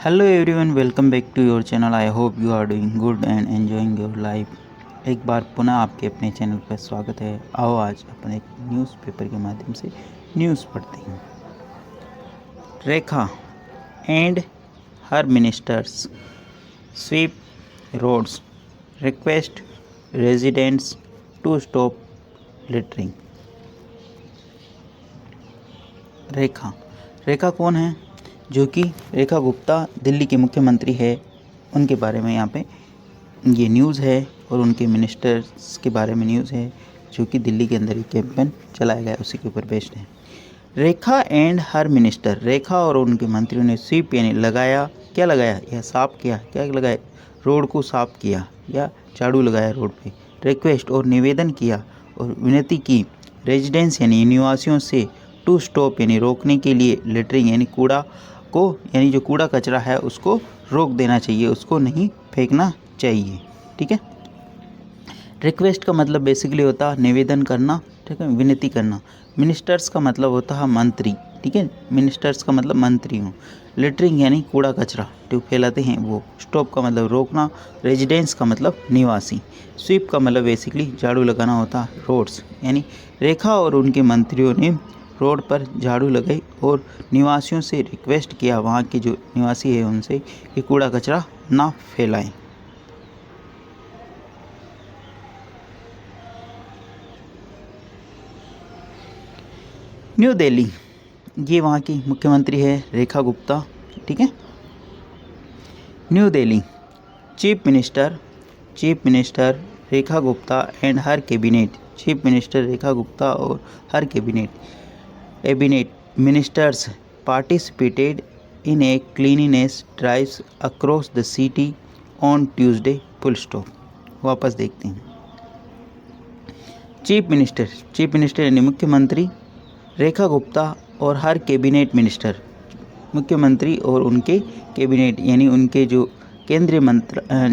Hello everyone, welcome back to your channel. I hope you are doing good and enjoying your life. एक बार पुनः आपके अपने channel पर स्वागत है। आओ आज अपन एक न्यूज़पेपर के माध्यम से न्यूज़ पढ़ते हैं। Rekha and her ministers sweep roads, request residents to stop littering. Rekha कौन है? जो कि रेखा गुप्ता दिल्ली के मुख्यमंत्री है। उनके बारे में यहाँ पे ये न्यूज़ है और उनके मिनिस्टर्स के बारे में न्यूज़ है जो कि दिल्ली के अंदर ही कैंपेन चलाया गया, उसी के ऊपर बेस्ड है। रेखा एंड हर मिनिस्टर, रेखा और उनके मंत्रियों ने स्वीप यानी लगाया, क्या लगाया या साफ किया, क्या लगाया, रोड को साफ किया या झाड़ू लगाया रोड पे। रिक्वेस्ट और निवेदन किया और विनती की रेजिडेंस यानी निवासियों से टू स्टॉप यानी रोकने के लिए लिटरिंग यानी कूड़ा को, यानी जो कूड़ा कचरा है उसको रोक देना चाहिए, उसको नहीं फेंकना चाहिए। ठीक है। रिक्वेस्ट का मतलब बेसिकली होता है निवेदन करना, ठीक है, विनती करना। मिनिस्टर्स का मतलब होता है मंत्री, ठीक है, मिनिस्टर्स का मतलब मंत्री हूँ। लिटरिंग यानी कूड़ा कचरा जो फैलाते हैं वो। स्टॉप का मतलब रोकना। रेजिडेंस का मतलब निवासी। स्वीप का मतलब बेसिकली झाड़ू लगाना होता है, रोड्स। यानी रेखा और उनके मंत्रियों ने रोड पर झाड़ू लगाई और निवासियों से रिक्वेस्ट किया, वहाँ के जो निवासी है उनसे, कि कूड़ा कचरा ना फैलाएं। न्यू दिल्ली, ये वहाँ की मुख्यमंत्री है रेखा गुप्ता। ठीक है। New Delhi, chief minister Rekha Gupta and her cabinet. Chief minister Rekha Gupta और her cabinet ministers participated in a cleanliness drives across the city on Tuesday. Full stop. वापस देखते हैं। चीफ मिनिस्टर यानी मुख्यमंत्री रेखा गुप्ता और हर कैबिनेट मिनिस्टर, मुख्यमंत्री और उनके कैबिनेट यानी उनके जो केंद्रीय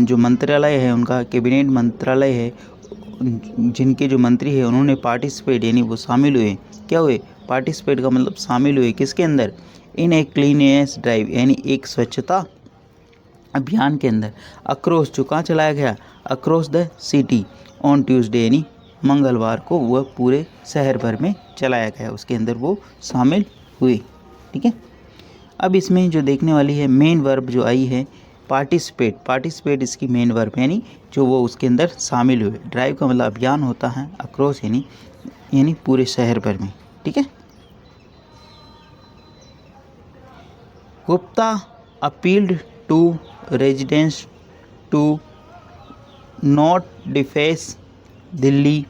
जो मंत्रालय है, उनका कैबिनेट मंत्रालय है, जिनके जो मंत्री है उन्होंने पार्टिसिपेट यानी वो शामिल हुए। क्या हुए? पार्टिसिपेट का मतलब शामिल हुए। किसके अंदर? इन एक क्लीननेस ड्राइव यानी एक स्वच्छता अभियान के अंदर। अक्रॉस जो कहाँ चलाया गया? Across the city on Tuesday यानी मंगलवार को वह पूरे शहर भर में चलाया गया, उसके अंदर वो शामिल हुए। ठीक है। अब इसमें जो देखने वाली है मेन वर्ब जो आई है पार्टिसिपेट इसकी मेन वर्ब यानी जो वो उसके अंदर शामिल हुए। ड्राइव का मतलब अभियान होता है, अक्रॉस यानी पूरे शहर भर में। ठीक है। Gupta appealed to residents to not deface Delhi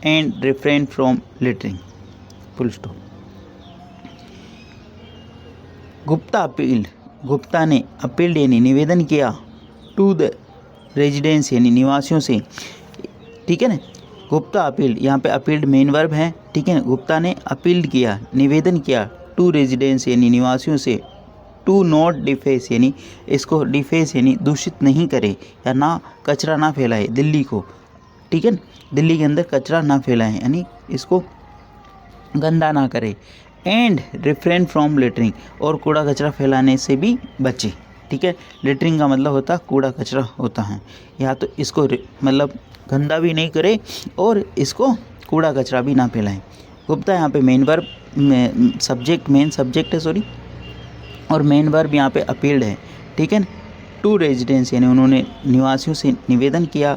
and refrain from littering. Full stop. Gupta ने अपील्ड यानी निवेदन किया टू द रेजिडेंस यानी निवासियों से। ठीक है ना। गुप्ता अपील्ड, यहाँ पे अपील्ड मेन वर्ब है। ठीक है। गुप्ता ने अपील्ड किया, निवेदन किया टू रेजिडेंस यानी निवासियों से, टू नॉट डिफेस यानी इसको डिफेस यानी दूषित नहीं करे या ना कचरा ना फैलाए दिल्ली को। ठीक है। दिल्ली के अंदर कचरा ना फैलाए यानी इसको गंदा ना करे। एंड रिफ्रेन फ्रॉम लिटरिंग, और कूड़ा कचरा फैलाने से भी बचे। ठीक है। लिटरिंग का मतलब होता है कूड़ा कचरा होता है, या तो इसको मतलब गंदा भी नहीं करे और इसको कूड़ा कचरा भी ना फैलाएं। गुप्ता यहाँ पे मेन सब्जेक्ट है सॉरी, और मेन वर्ब यहाँ पे अपील्ड है। ठीक है। टू रेजिडेंस यानी उन्होंने निवासियों से निवेदन किया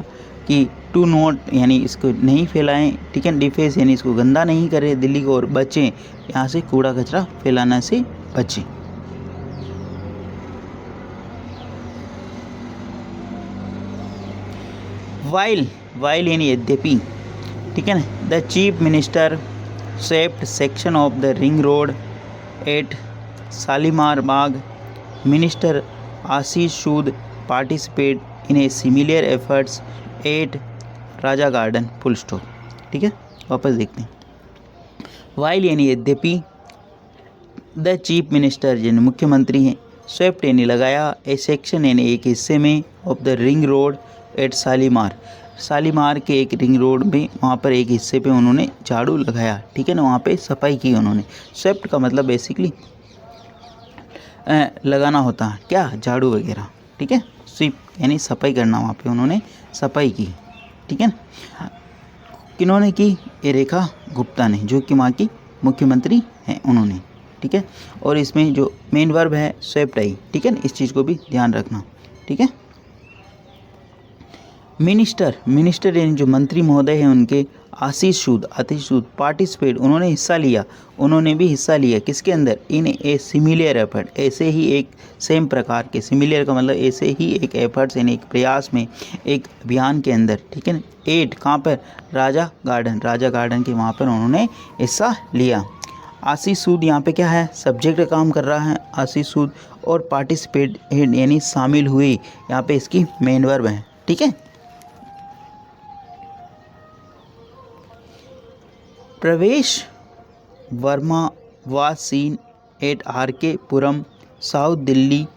कि टू नॉट यानी इसको नहीं फैलाएं। ठीक है। डिफेस यानी इसको गंदा नहीं करें दिल्ली को, और बचें यहाँ से कूड़ा कचरा फैलाने से बचें। वाइल यानी यद्यपि। ठीक है ना। The chief minister swept section of the ring road at Shalimar Bagh, minister Ashish Sood participate in a similar efforts at Raja garden. Full stop. ठीक है। वापस देखते हैं। वाइल यानी यद्यपि, द चीफ मिनिस्टर यानी मुख्यमंत्री हैं, स्वेप्ट यानी लगाया, ए सेक्शन यानी एक हिस्से में, of the ring road at Shalimar के एक रिंग रोड में, वहाँ पर एक हिस्से पे उन्होंने झाड़ू लगाया। ठीक है ना। वहाँ पे सफाई की उन्होंने। स्वेप्ट का मतलब बेसिकली लगाना होता है, क्या, झाड़ू वगैरह, ठीक है, स्वीप यानी सफाई करना, वहाँ पे उन्होंने सफाई की, ठीक है। किन्होंने की, ये रेखा गुप्ता ने, जो कि वहाँ की मुख्यमंत्री हैं उन्होंने, ठीक है। और इसमें जो मेन वर्ब है स्वेप्ट आई, ठीक है, इस चीज़ को भी ध्यान रखना, ठीक है। मिनिस्टर यानी जो मंत्री महोदय हैं उनके आशीष सूद पार्टिसिपेट, उन्होंने हिस्सा लिया, उन्होंने भी हिस्सा लिया किसके अंदर, इन ए सिमिलियर एफर्ट, ऐसे ही एक सेम प्रकार के, सिमिलियर का मतलब ऐसे ही एक एफर्ट्स यानी एक प्रयास में, एक अभियान के अंदर, ठीक है। 8 कहाँ पर, राजा गार्डन के वहाँ पर उन्होंने हिस्सा लिया। आशीष सूद यहाँ पे क्या है, सब्जेक्ट का काम कर रहा है आशीष सूद, और पार्टिसिपेट यानी शामिल हुए, यहाँ पे इसकी मेन वर्ब है, ठीक है। प्रवेश Verma was seen at RK Puram, South Delhi,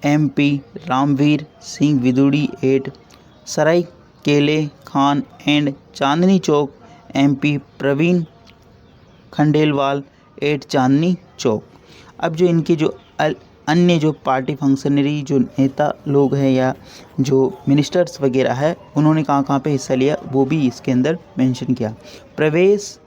MP. Ramveer Singh Vidudi at Sarai Kele Khan and Chandni Chowk, MP. Praveen Khandelwal at Chandni Chowk. अब जो इनके जो अन्य जो पार्टी फंक्शनरी जो नेता लोग हैं या जो मिनिस्टर्स वगैरह है, उन्होंने कहाँ कहाँ पे हिस्सा लिया वो भी इसके अंदर मेंशन किया। प्रवेश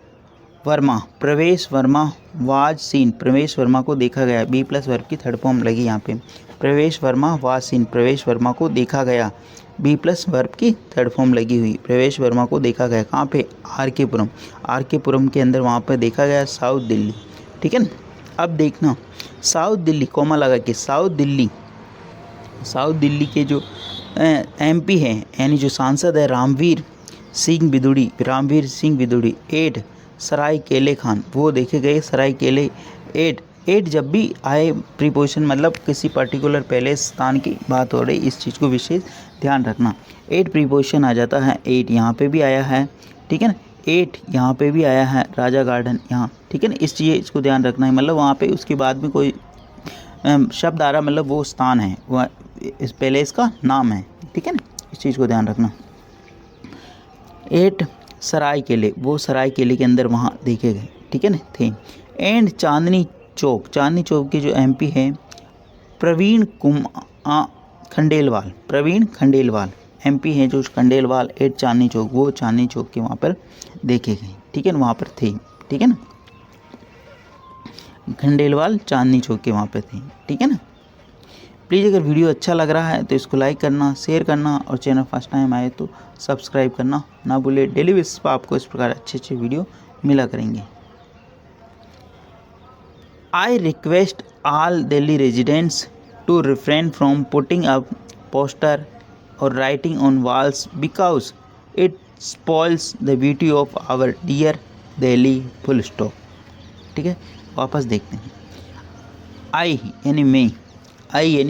वर्मा वाज सीन, प्रवेश वर्मा को देखा गया, बी प्लस वर्ब की थर्ड फॉर्म लगी यहाँ पे, प्रवेश वर्मा वाज सीन, प्रवेश वर्मा को देखा गया, बी प्लस वर्ब की थर्ड फॉर्म लगी हुई, प्रवेश वर्मा को देखा गया कहाँ पे, आर के पुरम के अंदर, वहाँ पे देखा गया साउथ दिल्ली, ठीक है ना। अब देखना साउथ दिल्ली कोमा लगा के, साउथ दिल्ली के जो MP हैं यानी जो सांसद है रामवीर सिंह बिदुड़ी एट सराय केले खान, वो देखे गए सराय केले एट जब भी आए प्रीपोजिशन मतलब किसी पर्टिकुलर पहले स्थान की बात हो रही, इस चीज़ को विशेष ध्यान रखना। 8 प्रीपोजिशन आ जाता है, 8 यहाँ पे भी आया है, ठीक है ना, 8 यहाँ पे भी आया है, राजा गार्डन यहाँ, ठीक है ना, इस चीज़ को ध्यान रखना है। मतलब वहाँ पे उसके बाद में कोई शब्द आ रहा मतलब वो स्थान है, वह इस पहले इसका नाम है, ठीक है ना, इस चीज़ को ध्यान रखना। 8 सराय केले, वो सराय केले के अंदर वहाँ देखे गए, ठीक है ना, थे। एंड चांदनी चौक के जो MP हैं प्रवीण खंडेलवाल MP हैं जो खंडेलवाल एट चांदनी चौक, वो चांदनी चौक के वहाँ पर देखे गए, ठीक है ना, वहाँ पर थे, ठीक है ना, खंडेलवाल चांदनी चौक के वहाँ पर थे, ठीक है ना। प्लीज़ अगर वीडियो अच्छा लग रहा है तो इसको लाइक करना, शेयर करना, और चैनल फर्स्ट टाइम आए तो सब्सक्राइब करना ना भूले। डेली बेसिस पर आपको इस प्रकार अच्छे वीडियो मिला करेंगे। I request all Delhi residents to refrain from putting up poster or writing on walls because it spoils the beauty of our dear Delhi, full stop। ठीक है, वापस देखते हैं। आई यानी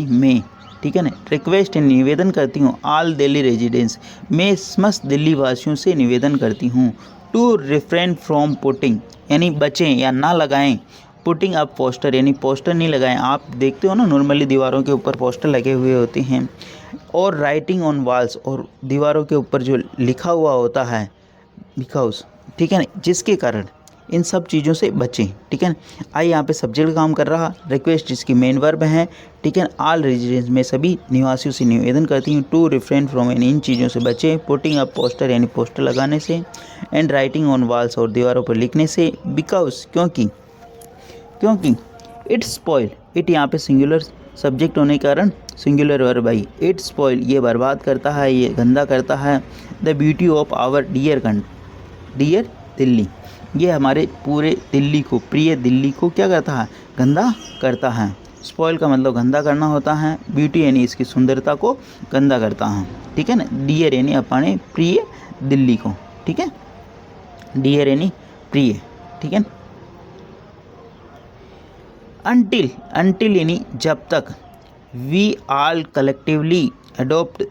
मैं, ठीक है ना, रिक्वेस्ट यानी निवेदन करती हूँ, ऑल दिल्ली रेजिडेंट्स, मैं समस्त दिल्ली वासियों से निवेदन करती हूँ, टू रिफ्रेन फ्रॉम पुटिंग यानी बचें या ना लगाएं, पुटिंग अप पोस्टर यानी पोस्टर नहीं लगाएं। आप देखते हो ना नॉर्मली दीवारों के ऊपर पोस्टर लगे हुए होते हैं, और राइटिंग ऑन वॉल्स, और दीवारों के ऊपर जो लिखा हुआ होता है बिकॉज, ठीक है ना, जिसके कारण इन सब चीज़ों से बचें, ठीक है ना। आई यहाँ पे सब्जेक्ट काम कर रहा, रिक्वेस्ट जिसकी मेन वर्ब है, ठीक है ना। ऑल रेजिडेंट्स में सभी निवासियों से निवेदन करती हूँ, टू रिफ्रेन फ्रॉम यानी इन चीज़ों से बचें, पुटिंग अप पोस्टर यानी पोस्टर लगाने से, एंड राइटिंग ऑन वॉल्स और दीवारों पर लिखने से, बिकॉज क्योंकि इट स्पॉइल, इट यहाँ पे सिंगुलर सब्जेक्ट होने के कारण सिंगुलर वर्ब आई, इट स्पॉइल ये बर्बाद करता है, ये गंदा करता है, the beauty of our dear Delhi, ये हमारे पूरे दिल्ली को, प्रिय दिल्ली को क्या करता है, गंदा करता है। स्पॉइल का मतलब गंदा करना होता है, ब्यूटी यानी इसकी सुंदरता को गंदा करता है, ठीक है ना। डियर यानी अपने प्रिय दिल्ली को, ठीक है, डियर यानी प्रिय, ठीक है। अंटिल यानी जब तक, we all collectively adopt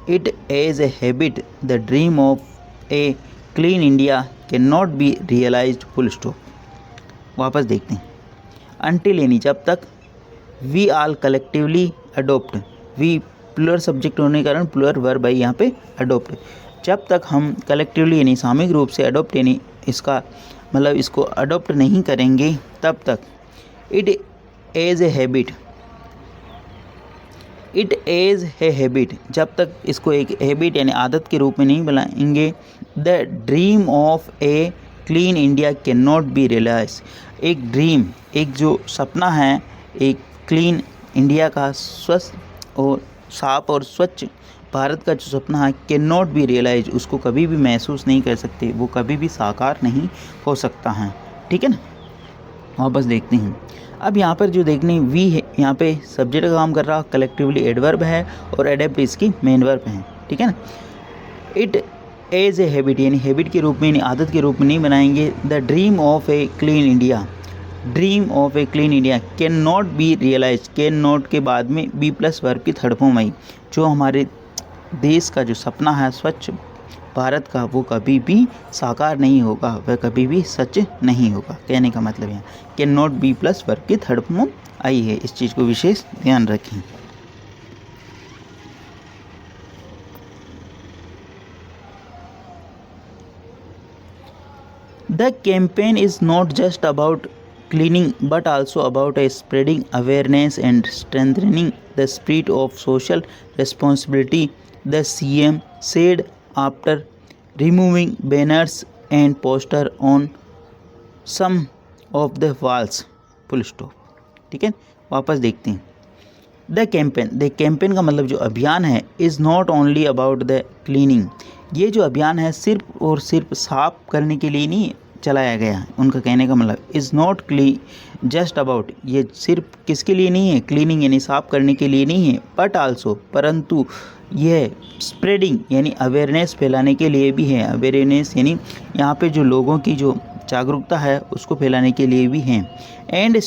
it as a habit, the dream of a clean India can not be realized, full stop. वापस देखते हैं, अंटिल यानी जब तक, we all collectively adopt, we plural subject होने के कारण प्लूरल वर्ब है यहाँ पे अडोप्ट, जब तक हम कलेक्टिवली यानी सामूहिक रूप से अडोप्ट यानी इसका मतलब इसको अडोप्ट नहीं करेंगे तब तक, as a habit, it as a habit, जब तक इसको एक हैबिट यानी आदत के रूप में नहीं बनाएंगे, the dream of a clean India can not be realize, एक ड्रीम, एक जो सपना है एक क्लीन इंडिया का, स्वस्थ और साफ और स्वच्छ भारत का जो सपना है, कैन नॉट बी रियलाइज, उसको कभी भी महसूस नहीं कर सकते, वो कभी भी साकार नहीं हो सकता है। ठीक है ना, वापस देखते हैं। अब यहाँ पर जो देखने वी है, यहाँ पे सब्जेक्ट का काम कर रहा, कलेक्टिवली एडवर्ब है और एडेप्ट इसकी मेन वर्ब है। ठीक है ना, इट एज ए हैबिट यानी हैबिट के रूप में यानी आदत के रूप में नहीं बनाएंगे, the dream of a clean India, dream of a clean India can not be realize, can not के बाद में बी प्लस वर्ब की थर्ड फॉर्म आई, जो हमारे देश का जो सपना है स्वच्छ भारत का, वो कभी भी साकार नहीं होगा, वह कभी भी सच नहीं होगा। कहने का मतलब यहाँ can not B plus verb की थर्ड फॉर्म आई है, इस चीज़ को विशेष ध्यान रखें। The campaign is not just about cleaning but also about a spreading awareness and strengthening the spirit of social responsibility, the CM said after removing banners and poster on some of the walls, full stop। ठीक है, वापस देखते हैं। The campaign का मतलब जो अभियान है, is not only about the cleaning, ये जो अभियान है सिर्फ और सिर्फ साफ करने के लिए नहीं चलाया गया है। उनका कहने का मतलब इज़ नॉट जस्ट अबाउट, ये सिर्फ किसके लिए नहीं है, क्लीनिंग यानी साफ करने के लिए नहीं है, बट आल्सो परंतु यह स्प्रेडिंग यानी अवेयरनेस फैलाने के लिए भी है। अवेयरनेस यानी यहाँ पे जो लोगों की जो जागरूकता है उसको फैलाने के लिए भी है। And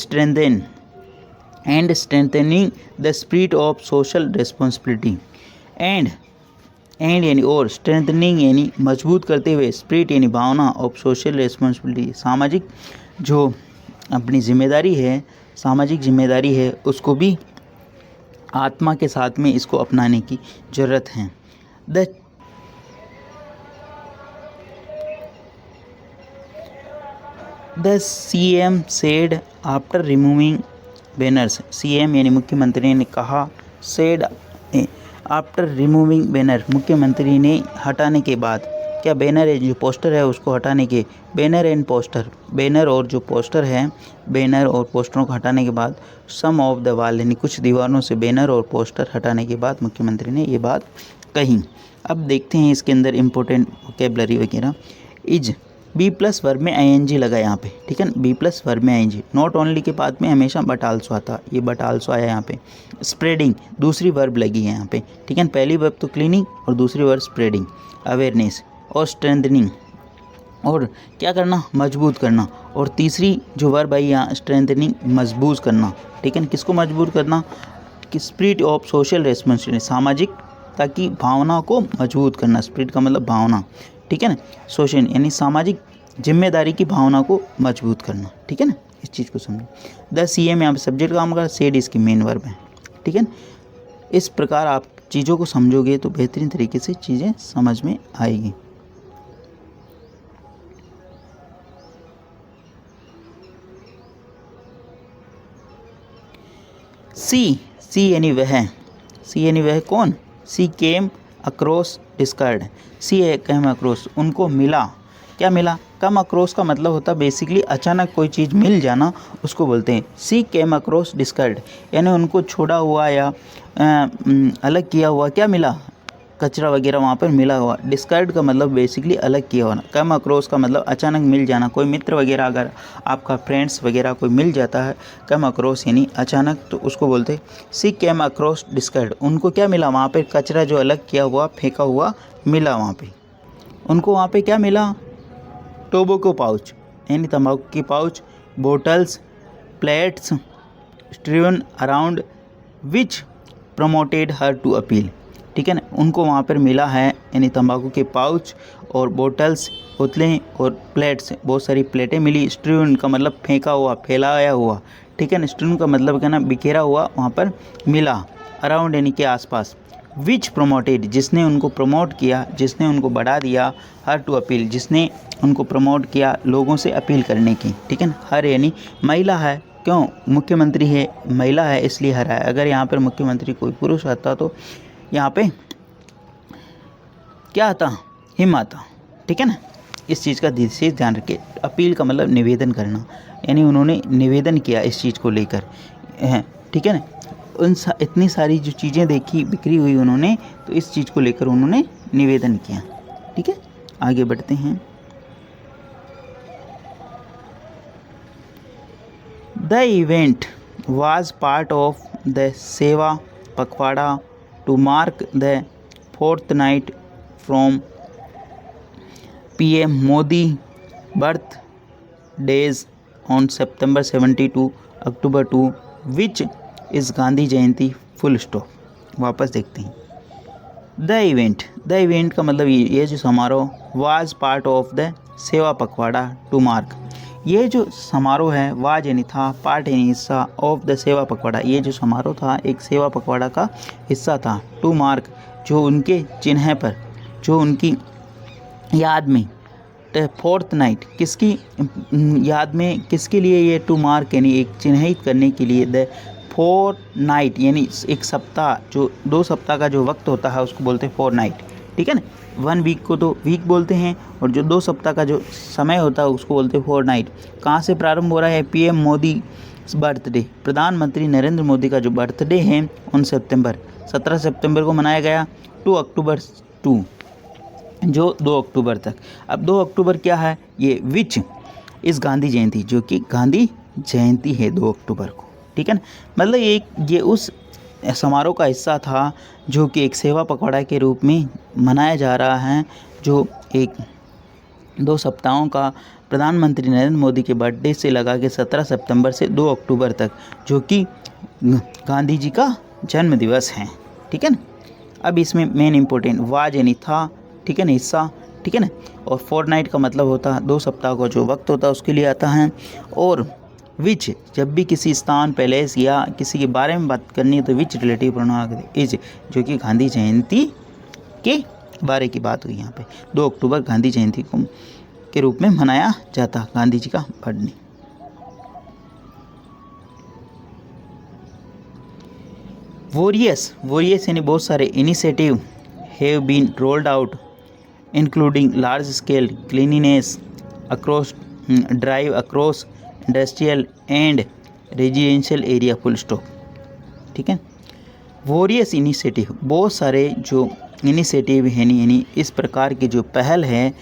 strengthening the spirit of social responsibility, and यानी और, स्ट्रेंथनिंग यानी मजबूत करते हुए, स्पिरिट यानी भावना, ऑफ सोशल रिस्पॉन्सिबिलिटी सामाजिक जो अपनी जिम्मेदारी है, सामाजिक जिम्मेदारी है, उसको भी आत्मा के साथ में इसको अपनाने की ज़रूरत है। The CM said after removing banners, CM यानी मुख्यमंत्री ने कहा, said आफ्टर रिमूविंग बैनर, मुख्यमंत्री ने हटाने के बाद, क्या बैनर है जो पोस्टर है उसको हटाने के, बैनर एंड पोस्टर, बैनर और जो पोस्टर है, बैनर और पोस्टरों को हटाने के बाद, सम ऑफ द वाल यानी कुछ दीवारों से बैनर और पोस्टर हटाने के बाद मुख्यमंत्री ने ये बात कही। अब देखते हैं इसके अंदर इम्पोर्टेंट वोकैबुलरी वगैरह। इज बी प्लस वर्ब में ING लगा यहाँ पे, ठीक है ना, बी प्लस वर्ब में ING, नॉट ओनली के बाद में हमेशा बट आल्सो आता, ये बट आल्सो आया यहाँ पे। स्प्रेडिंग दूसरी वर्ब लगी है यहाँ पे, ठीक है, पहली वर्ब तो क्लीनिंग और दूसरी वर्ब स्प्रेडिंग, अवेयरनेस और स्ट्रेंथनिंग, और क्या करना, मजबूत करना, और तीसरी जो वर्ब आई यहाँ स्ट्रेंथनिंग, मजबूत करना, ठीक है, किसको मजबूत करना, कि स्पिरिट ऑफ सोशल रेस्पॉन्सिबिलिटी, सामाजिकता की भावना को मजबूत करना, स्पिरिट का मतलब भावना, ठीक है ना, सोशल यानी सामाजिक जिम्मेदारी की भावना को मजबूत करना, ठीक है ना, इस चीज़ को समझो। द CM यहाँ पे सब्जेक्ट काम का, सेड इसकी मेन वर्ब है, ठीक है ना। इस प्रकार आप चीज़ों को समझोगे तो बेहतरीन तरीके से चीज़ें समझ में आएगी। सी यानी वह, सी यानी वह कौन, सी केम अक्रॉस डिस्कर्ड, सी केम अक्रॉस उनको मिला, क्या मिला, कम अक्रॉस का मतलब होता है बेसिकली अचानक कोई चीज़ मिल जाना, उसको बोलते हैं सी केम अक्रॉस डिस्कर्ड, यानी उनको छोड़ा हुआ या अलग किया हुआ क्या मिला, कचरा वगैरह वहाँ पर मिला हुआ। डिस्कर्ड का मतलब बेसिकली अलग किया हुआ। कम अक्रॉस का मतलब अचानक मिल जाना, कोई मित्र वगैरह अगर आपका फ्रेंड्स वगैरह कोई मिल जाता है कम अक्रॉस यानी अचानक, तो उसको बोलते सी केम अक्रॉस डिस्कर्ड, उनको क्या मिला वहाँ पे, कचरा जो अलग किया हुआ फेंका हुआ मिला वहाँ पे, उनको वहाँ पे क्या मिला, टोबैको पाउच यानी तंबाकू के pouch, bottles, plates strewn around which promoted her to appeal, ठीक है ना, उनको वहाँ पर मिला है यानी तंबाकू के पाउच और बोतल्स, बोतलें और प्लेट्स, बहुत सारी प्लेटें मिली। स्ट्रीवन का मतलब फेंका हुआ, फैलाया हुआ, ठीक है ना, स्ट्रीवन का मतलब क्या ना, बिखेरा हुआ वहाँ पर मिला, अराउंड यानी के आसपास, विच प्रमोटेड जिसने उनको प्रमोट किया, जिसने उनको बढ़ा दिया, हर टू अपील जिसने उनको प्रमोट किया लोगों से अपील करने की, ठीक है ना, हर यानी महिला है, क्यों, मुख्यमंत्री है, महिला है इसलिए हरा है। अगर यहाँ पर मुख्यमंत्री कोई पुरुष आता तो यहाँ पे क्या आता, हिम आता। ठीक है ना, इस चीज़ का विशेष ध्यान रखिए। अपील का मतलब निवेदन करना, यानी उन्होंने निवेदन किया इस चीज़ को लेकर। ठीक है ना, इतनी सारी जो चीज़ें देखी बिक्री हुई उन्होंने, तो इस चीज़ को लेकर उन्होंने निवेदन किया। ठीक है, आगे बढ़ते हैं। The event was part of the सेवा पखवाड़ा to mark the fortnight from PM Modi birthdays on September 70 to October 2, which is Gandhi Jayanti full stop. वापस देखते हैं। द इवेंट का मतलब ये जो समारोह was part of the सेवा पखवाड़ा टू मार्क, ये जो समारोह है वाज यानी था, पार्ट यानी हिस्सा, ऑफ द सेवा पखवाड़ा, ये जो समारोह था एक सेवा पखवाड़ा का हिस्सा था, टू मार्क जो उनके चिन्ह पर, जो उनकी याद में, फोर्थ नाइट किसकी याद में, किसके लिए ये टू मार्क यानी एक चिन्हित करने के लिए, द फोर नाइट यानी एक सप्ताह, जो 2 सप्ताह का जो वक्त होता है उसको बोलते हैं फोर नाइट। ठीक है ना, 1 वीक को तो वीक बोलते हैं और जो 2 सप्ताह का जो समय होता है उसको बोलते हैं फोर नाइट। कहाँ से प्रारंभ हो रहा है, पीएम मोदी बर्थडे, प्रधानमंत्री नरेंद्र मोदी का जो बर्थडे है उन 17 सितंबर को मनाया गया, 2 अक्टूबर 2 जो 2 अक्टूबर तक। अब 2 अक्टूबर क्या है, ये विच इस गांधी जयंती, जो कि गांधी जयंती है 2 अक्टूबर को। ठीक है ना, मतलब ये उस समारोह का हिस्सा था जो कि एक सेवा पखवाड़ा के रूप में मनाया जा रहा है, जो एक 2 सप्ताहों का प्रधानमंत्री नरेंद्र मोदी के बर्थडे से लगा के 17 सितंबर से 2 अक्टूबर तक, जो कि गांधी जी का जन्म दिवस है। ठीक है ना, अब इसमें मेन इम्पोर्टेंट वाज यानी था, ठीक है ना, हिस्सा, ठीक है ना, और फोर नाइट का मतलब होता है 2 सप्ताह का जो वक्त होता है उसके लिए आता है, और विच जब भी किसी स्थान, पैलेस या किसी के बारे में बात करनी है तो विच रिलेटिव प्रोनाउन इज, जो कि गांधी जयंती के बारे की बात हुई। यहाँ पे 2 अक्टूबर गांधी जयंती को के रूप में मनाया जाता, गांधी जी का बर्थडे। वोरियस यानी बहुत सारे initiative have been rolled out including large scale cleanliness across drive across industrial and residential area full stop. ठीक है, वोरियस इनिशिएटिव, बहुत सारे जो इनिशिएटिव है यानी इस प्रकार की जो पहल है,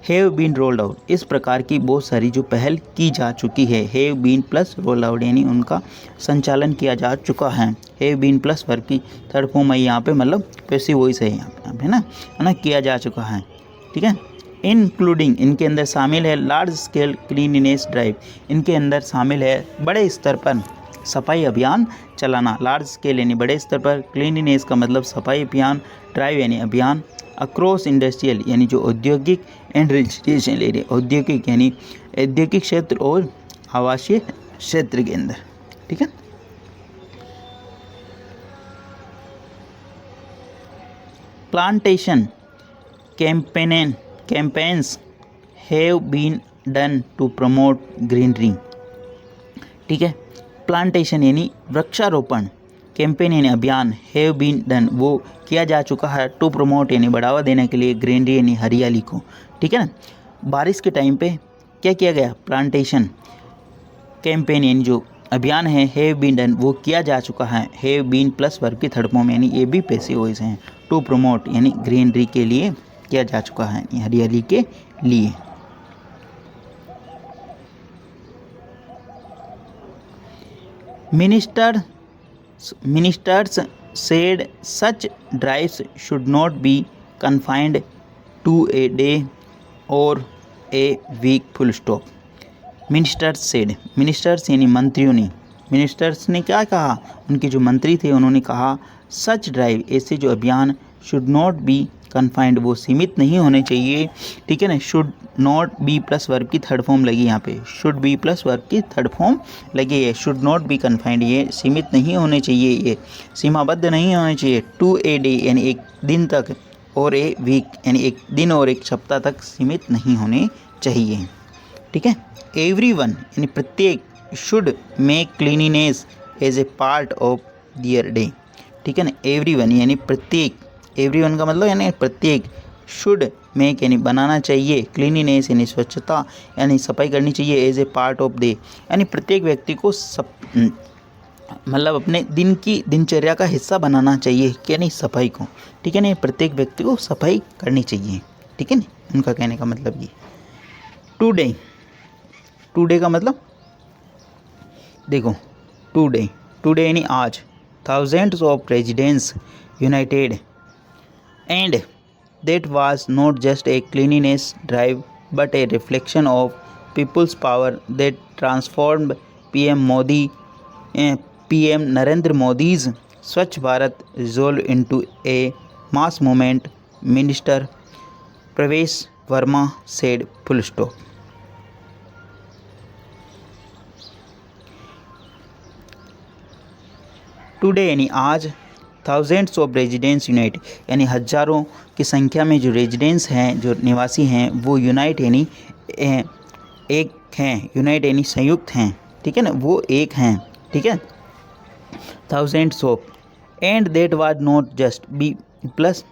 हैव बीन रोल्ड आउट, इस प्रकार की बहुत सारी जो पहल की जा चुकी है, have been plus rolled out यानी उनका संचालन किया जा चुका है। हैव बीन प्लस वर्ब की थर्ड फॉर्म है यहाँ पे, मतलब पैसिव वॉइस है यहाँ पे, है ना, किया जा चुका है। ठीक है, इंक्लूडिंग इनके अंदर शामिल है लार्ज स्केल क्लीनिनेस ड्राइव, इनके अंदर शामिल है बड़े स्तर पर सफाई अभियान चलाना, लार्ज स्केल यानी बड़े स्तर पर, क्लीनिनेस का मतलब सफाई अभियान, ड्राइव यानी अभियान, अक्रॉस इंडस्ट्रियल यानी जो औद्योगिक एंड रेजिडेंशियल एरिया, औद्योगिक यानी औद्योगिक क्षेत्र और आवासीय क्षेत्र के अंदर। ठीक है, plantation campaigns have been done to promote greenery। ठीक है, प्लांटेशन यानी वृक्षारोपण, कैंपेन यानी अभियान, हैव बीन डन वो किया जा चुका है, टू प्रमोट यानी बढ़ावा देने के लिए, ग्रीनरी यानी हरियाली को। ठीक है ना, बारिश के टाइम पे क्या किया गया, प्लांटेशन कैंपेन यानी जो अभियान है, हैव बीन डन वो किया जा चुका है, हैव बीन प्लस वर्ब की थर्ड फॉर्म यानी ये भी पैसिव वॉइस हैं, टू प्रमोट यानी ग्रीनरी के लिए किया जा चुका है, हरियाली के लिए। Ministers said such drives should not be confined to a day or a week full stop। Ministers said, ministers यानी मंत्रियों ने, मिनिस्टर्स ने क्या कहा, उनके जो मंत्री थे उन्होंने कहा सच ड्राइव ऐसे जो अभियान, शुड नॉट बी कन्फाइंड वो सीमित नहीं होने चाहिए। ठीक है ना, should not be plus verb की थर्ड फॉर्म लगी यहाँ पे, शुड बी प्लस वर्ब की थर्ड फॉर्म लगी है, शुड नॉट बी कन्फाइंड ये सीमित नहीं होने चाहिए, ये सीमाबद्ध नहीं होने चाहिए, टू ए डे यानी एक दिन तक, और ए वीक यानी एक दिन और एक सप्ताह तक सीमित नहीं होने चाहिए। ठीक है, एवरीवन यानी प्रत्येक, should make cleanliness as a part of their day. ठीक है ना, एवरीवन यानी प्रत्येक, एवरीवन का मतलब यानी प्रत्येक, शुड मेक यानी बनाना चाहिए, क्लीनिनेस यानी स्वच्छता यानी सफाई करनी चाहिए, as a part of day यानी प्रत्येक व्यक्ति को मतलब अपने दिन की दिनचर्या का हिस्सा बनाना चाहिए, क्या नहीं, सफाई को। ठीक है ना, प्रत्येक व्यक्ति को सफाई करनी चाहिए। ठीक है ना, उनका कहने का मतलब ये। टुडे, टुडे का मतलब देखो, टुडे, टुडे यानी आज, thousands of residents United and that was not just a cleanliness drive but a reflection of peoples power that transformed PM Narendra Modi's स्वच्छ भारत रिजोल्व इनटू ए मास मूवमेंट, मिनिस्टर प्रवेश Verma said, full stop. Today यानी आज, thousands of residents unite यानी हजारों की संख्या में जो रेजिडेंट्स हैं, जो निवासी हैं, वो यूनाइट यानी एक हैं, यूनाइट यानी संयुक्त हैं। ठीक है ना, वो एक हैं। ठीक है, thousands of, and that was not just, be plus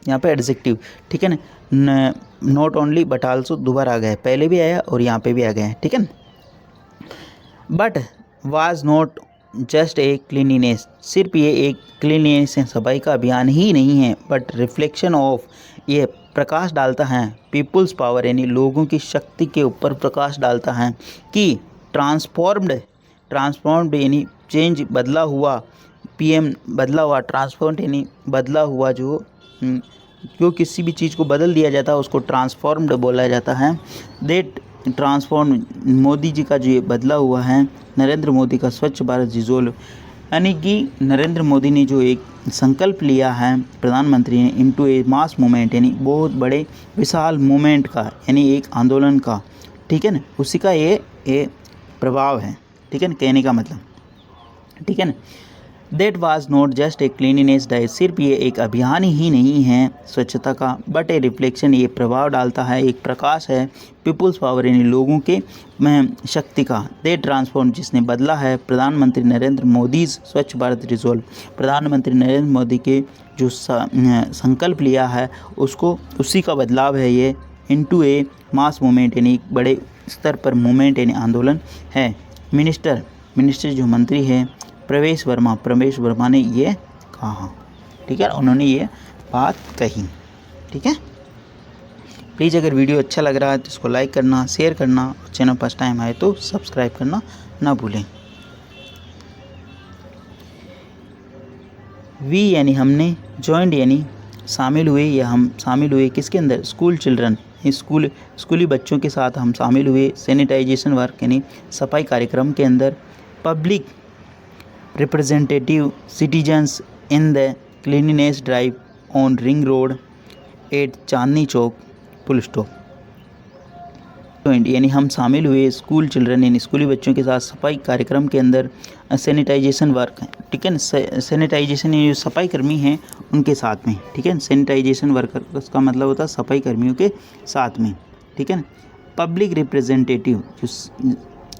यहाँ पे एडजेक्टिव। ठीक है ना, नॉट ओनली बट आल्सो दोबारा आ गया है, पहले भी आया और यहाँ पे भी आ गया है। ठीक है ना, but was not just a cleanliness, सिर्फ ये एक क्लीनिनेस सफाई का अभियान ही नहीं है, बट रिफ्लेक्शन ऑफ, ये प्रकाश डालता है, पीपुल्स पावर यानी लोगों की शक्ति के ऊपर प्रकाश डालता है कि ट्रांसफॉर्म्ड, ट्रांसफॉर्म्ड यानी चेंज, बदला हुआ, पीएम बदला हुआ, ट्रांसफॉर्म्ड यानी बदला हुआ, जो किसी भी चीज़ को बदल दिया जाता है उसको ट्रांसफॉर्म्ड बोला जाता है। दैट ट्रांसफॉर्म, मोदी जी का जो ये बदला हुआ है, नरेंद्र मोदी का स्वच्छ भारत रिजोल्व, यानी कि नरेंद्र मोदी ने जो एक संकल्प लिया है प्रधानमंत्री ने, इनटू ए मास मूवमेंट यानी बहुत बड़े विशाल मूवमेंट का, यानी एक आंदोलन का। ठीक है ना, उसी का ये प्रभाव है। ठीक है ना, कहने का मतलब। ठीक है ना, that was not just a cleanliness drive, सिर्फ ये एक अभियान ही नहीं है स्वच्छता का, बट ए रिफ्लेक्शन, ये प्रभाव डालता है, एक प्रकाश है, पीपुल्स पावर यानी लोगों के शक्ति का। दे ट्रांसफॉर्म, जिसने बदला है, प्रधानमंत्री नरेंद्र मोदी स्वच्छ भारत रिजोल्व, प्रधानमंत्री नरेंद्र मोदी के जो संकल्प लिया है उसको, उसी का बदलाव है ये, इनटू ए मास मूवमेंट यानी बड़े स्तर पर मूवमेंट यानी आंदोलन है। मिनिस्टर जो मंत्री है प्रवेश वर्मा ने ये कहा। ठीक है, उन्होंने ये बात कही। ठीक है, प्लीज़ अगर वीडियो अच्छा लग रहा है तो इसको लाइक करना, शेयर करना, और चैनल फर्स्ट टाइम आए तो सब्सक्राइब करना ना भूलें। वी यानी हमने, जॉइंड यानी शामिल हुए, या हम शामिल हुए किसके अंदर, स्कूल चिल्ड्रन, स्कूली बच्चों के साथ हम शामिल हुए सैनिटाइजेशन वर्क यानी सफाई कार्यक्रम के अंदर। Public representative citizens in the cleanliness drive on ring road at Chandni Chowk, full stop. यानी हम शामिल हुए स्कूल चिल्ड्रन यानी स्कूली बच्चों के साथ सफाई कार्यक्रम के अंदर सैनिटाइजेशन वर्क है। ठीक है, सैनिटाइजेशन यानी जो सफाई कर्मी हैं उनके साथ में। ठीक है, सैनिटाइजेशन वर्कर, उसका मतलब होता है सफाई कर्मियों के साथ में। ठीक है, पब्लिक रिप्रेजेंटेटिव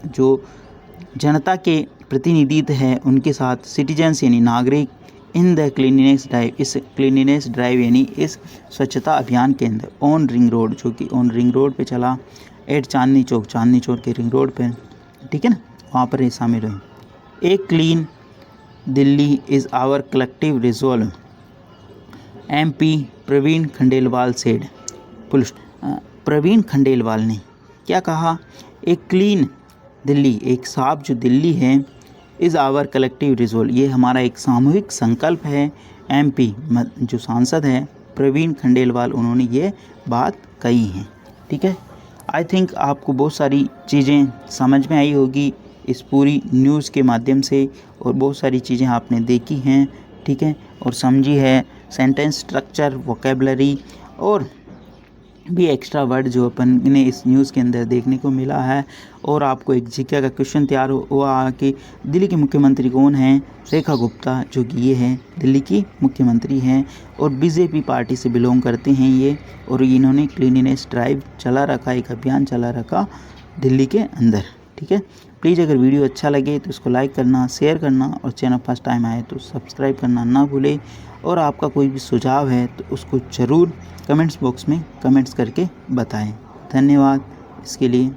जो जनता के प्रतिनिधित्व है उनके साथ, सिटीजन्स यानी नागरिक, इन द क्लीनिनेस ड्राइव, इस क्लीनिनेस ड्राइव यानी इस स्वच्छता अभियान के अंदर, ऑन रिंग रोड, जो कि ऑन रिंग रोड पे चला, एट चांदनी चौक के रिंग रोड पे। ठीक है ना, वहाँ पर ये शामिल हुए। A clean Delhi is our collective resolve, MP Praveen Khandelwal said, Praveen Khandelwal ने क्या कहा, एक क्लीन दिल्ली, एक साफ जो दिल्ली है, इज़ आवर कलेक्टिव रिजोल्व, ये हमारा एक सामूहिक संकल्प है। MP जो सांसद हैं प्रवीण खंडेलवाल, उन्होंने ये बात कही है। ठीक है, आई थिंक आपको बहुत सारी चीज़ें समझ में आई होगी इस पूरी न्यूज़ के माध्यम से, और बहुत सारी चीज़ें आपने देखी हैं। ठीक है, और समझी है, सेंटेंस स्ट्रक्चर, वोकेबलरी और भी एक्स्ट्रा वर्ड जो अपन ने इस न्यूज़ के अंदर देखने को मिला है। और आपको एक जीके का क्वेश्चन तैयार हुआ कि दिल्ली के मुख्यमंत्री कौन हैं, रेखा गुप्ता, जो कि ये हैं दिल्ली की मुख्यमंत्री हैं और बीजेपी पार्टी से बिलोंग करते हैं ये, और इन्होंने क्लीनिनेस ड्राइव चला रखा, एक अभियान चला रखा दिल्ली के अंदर। ठीक है। प्लीज़ अगर वीडियो अच्छा लगे तो इसको लाइक करना, शेयर करना और चैनल फर्स्ट टाइम आए तो सब्सक्राइब करना ना भूलें। और आपका कोई भी सुझाव है तो उसको ज़रूर कमेंट्स बॉक्स में कमेंट्स करके बताएं। धन्यवाद इसके लिए।